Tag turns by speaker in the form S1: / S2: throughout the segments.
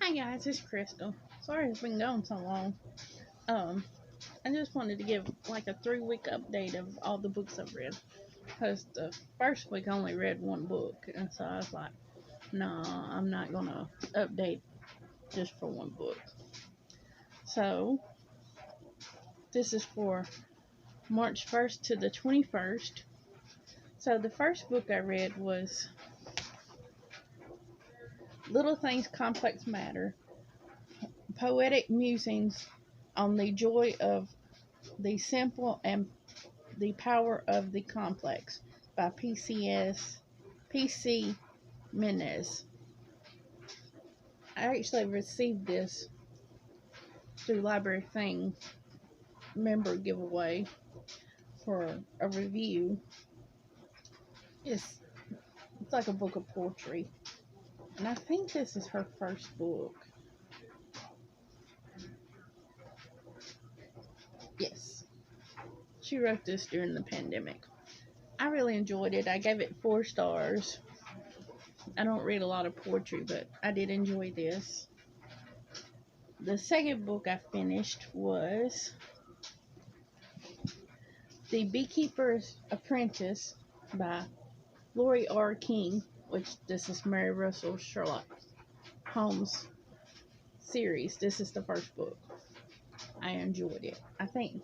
S1: Hi guys, it's Crystal. Sorry it's been going so long. Um, I just wanted to give like a 3 week update of all the books I've read. Because the first week I only read one book, and so I was like, no, I'm not gonna update just for one book. So this is for March 1st to the 21st. So the first book I read was Little Things Complex Matter, Poetic Musings on the Joy of the Simple and the Power of the Complex by P.C. Menez. I actually received this through Library Thing member giveaway for a review. It's like a book of poetry, and I think this is her first book. Yes, she wrote this during the pandemic. I really enjoyed it. I gave it 4 stars. I don't read a lot of poetry, but I did enjoy this. The second book I finished was The Beekeeper's Apprentice by Lori R. King, which this is Mary Russell Sherlock Holmes series. This is the first book. I enjoyed it. I think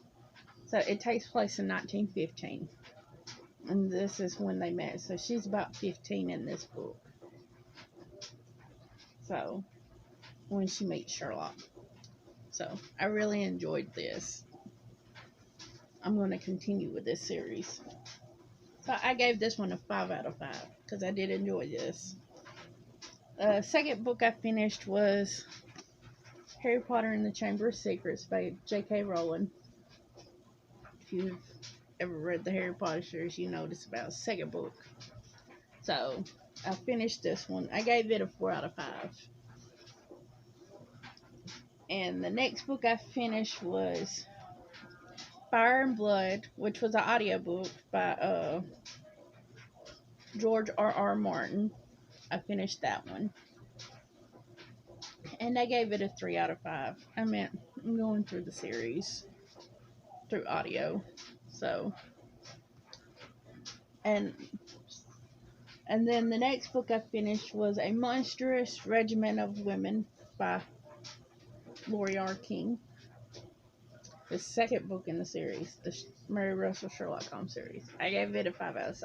S1: so. It takes place in 1915, and this is when they met. So she's about 15 in this book. So when she meets Sherlock. So I really enjoyed this. I'm going to continue with this series. So I gave this one a 5 out of 5 because I did enjoy this. Second book I finished was Harry Potter and the Chamber of Secrets by J.K. Rowling. If you've ever read the Harry Potter series, you know this about the second book. So I finished this one. I gave it a 4 out of 5. And the next book I finished was Fire and Blood, which was an audiobook by George R.R. Martin. I finished that one. And I gave it a 3 out of 5. I meant I'm going through the series through audio. So and then the next book I finished was A Monstrous Regiment of Women by Lori R. King. The second book in the series, the Mary Russell Sherlock Holmes series. I gave it a 5 out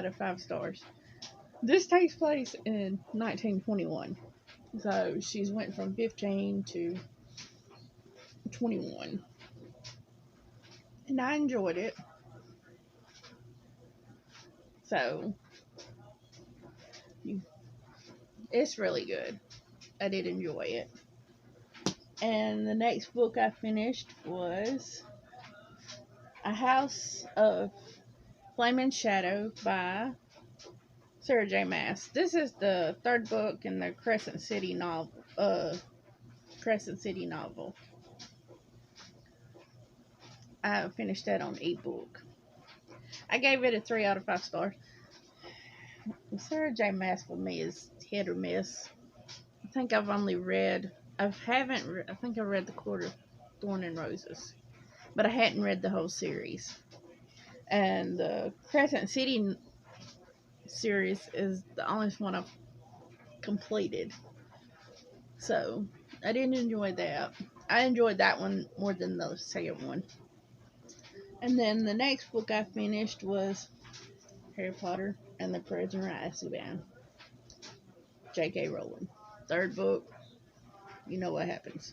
S1: of 5 stars. This takes place in 1921. So she's went from 15 to 21. And I enjoyed it. So it's really good. I did enjoy it. And the next book I finished was A House of Flame and Shadow by Sarah J. Maas. This is the third book in the Crescent City novel. I finished that on ebook. I gave it a 3 out of 5 stars. Sarah J. Maas for me is hit or miss. I think I've only read. I think I read The Court of Thorn and Roses, but I hadn't read the whole series. And the Crescent City series is the only one I've completed. So I didn't enjoy that. I enjoyed that one more than the second one. And then the next book I finished was Harry Potter and the Prisoner of Azkaban. J.K. Rowling. Third book. You know what happens.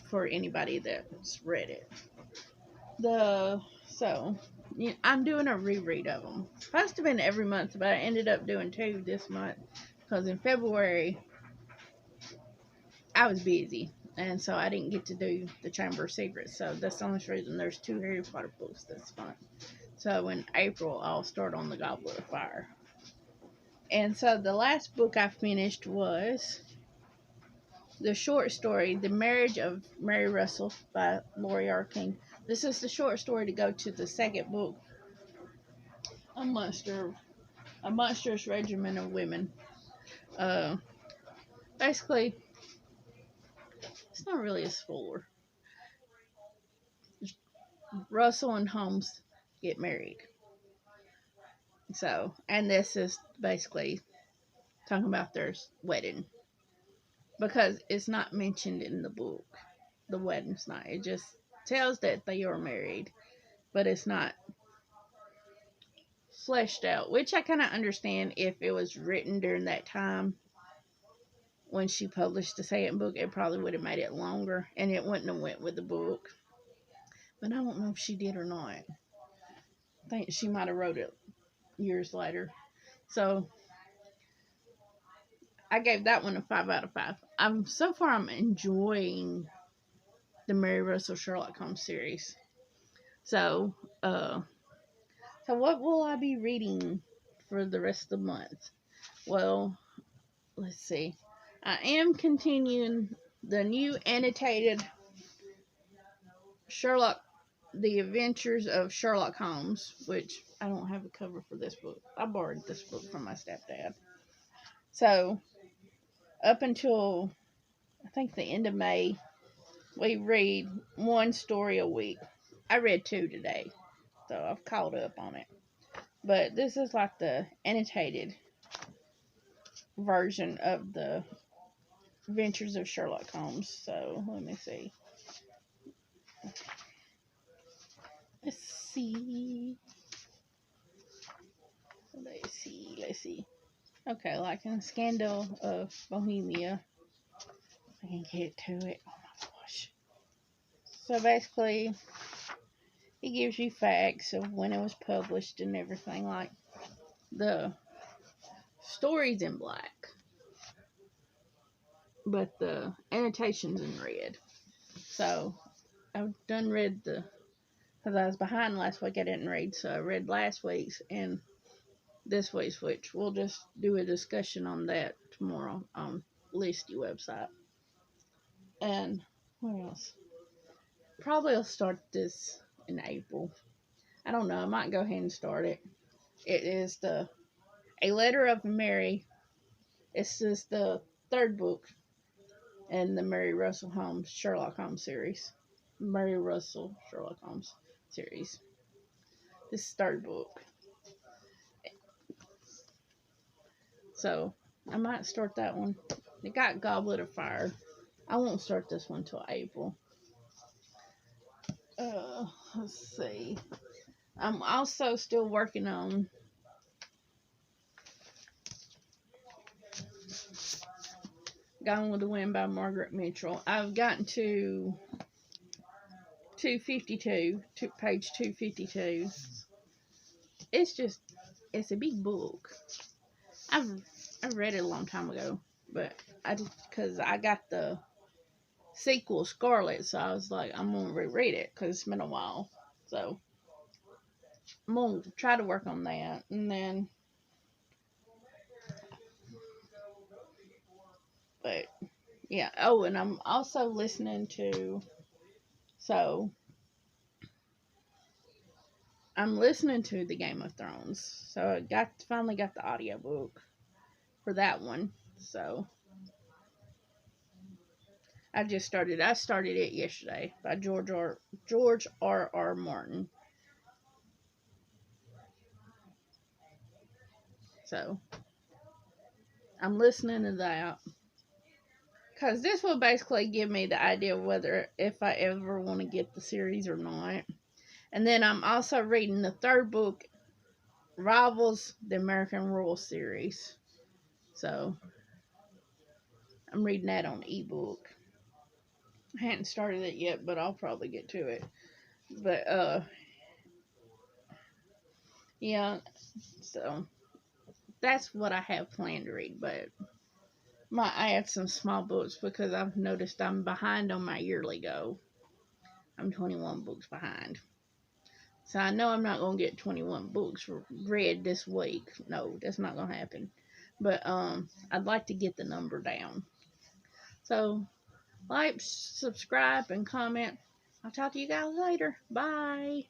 S1: For anybody that's read it. I'm doing a reread of them. Supposed to have been every month, but I ended up doing 2 this month. Because in February, I was busy. And so I didn't get to do the Chamber of Secrets. So that's the only reason there's 2 Harry Potter books this month. So in April, I'll start on the Goblet of Fire. And so the last book I finished was the short story, The Marriage of Mary Russell by Lori R. King. This is the short story to go to the second book, A Monstrous Regiment of Women. Uh, Basically, it's not really a spoiler. Russell and Holmes get married. So, and this is basically talking about their wedding because it's not mentioned in the book. The wedding's not. It just tells that they are married, but it's not fleshed out, which I kind of understand if it was written during that time when she published the second book. It probably would have made it longer, and it wouldn't have went with the book. But I don't know if she did or not. I think she might have wrote it years later. So I gave that one a 5 out of 5. So far I'm enjoying the Mary Russell Sherlock Holmes series. So so what will I be reading for the rest of the month? Well, let's see. I am continuing the new annotated The Adventures of Sherlock Holmes, which I don't have a cover for this book. I borrowed this book from my stepdad. So up until I think the end of May, we read one story a week. I read 2 today, so I've caught up on it. But this is like the annotated version of the Adventures of Sherlock Holmes. So let me see. Let's see. Let's see. Okay, like in Scandal of Bohemia. I can get to it. Oh my gosh. So basically, it gives you facts of when it was published and everything. Like the story's in black, but the annotation's in red. So I've done read because I was behind last week. I didn't read, so I read last week's and this week's, which we'll just do a discussion on that tomorrow on Listy website. And what else? Probably I'll start this in April. I don't know. I might go ahead and start it. It is A Letter of Mary. It's just the 3rd book in the Mary Russell Holmes Sherlock Holmes series. Mary Russell Sherlock Holmes series. This is 3rd book. So I might start that one. It got Goblet of Fire. I won't start this one till April. Let's see. I'm also still working on Gone with the Wind by Margaret Mitchell. I've gotten to 252, page 252. It's a big book. I've read it a long time ago, but because I got the sequel Scarlet, so I was like, I'm gonna reread it because it's been a while. So I'm gonna try to work on that, and then, but yeah. Oh, and I'm also listening to. So I'm listening to the Game of Thrones. So I finally got the audiobook for that one. So I started it yesterday by George R. Martin. So I'm listening to that because this will basically give me the idea of whether if I ever want to get the series or not. And then I'm also reading the 3rd book, Rivals, the American Rule series. So I'm reading that on ebook. I hadn't started it yet, but I'll probably get to it. But yeah, so that's what I have planned to read. But I have some small books because I've noticed I'm behind on my yearly goal. I'm 21 books behind. So I know I'm not going to get 21 books read this week. No, that's not going to happen. But I'd like to get the number down. So like, subscribe, and comment. I'll talk to you guys later. Bye.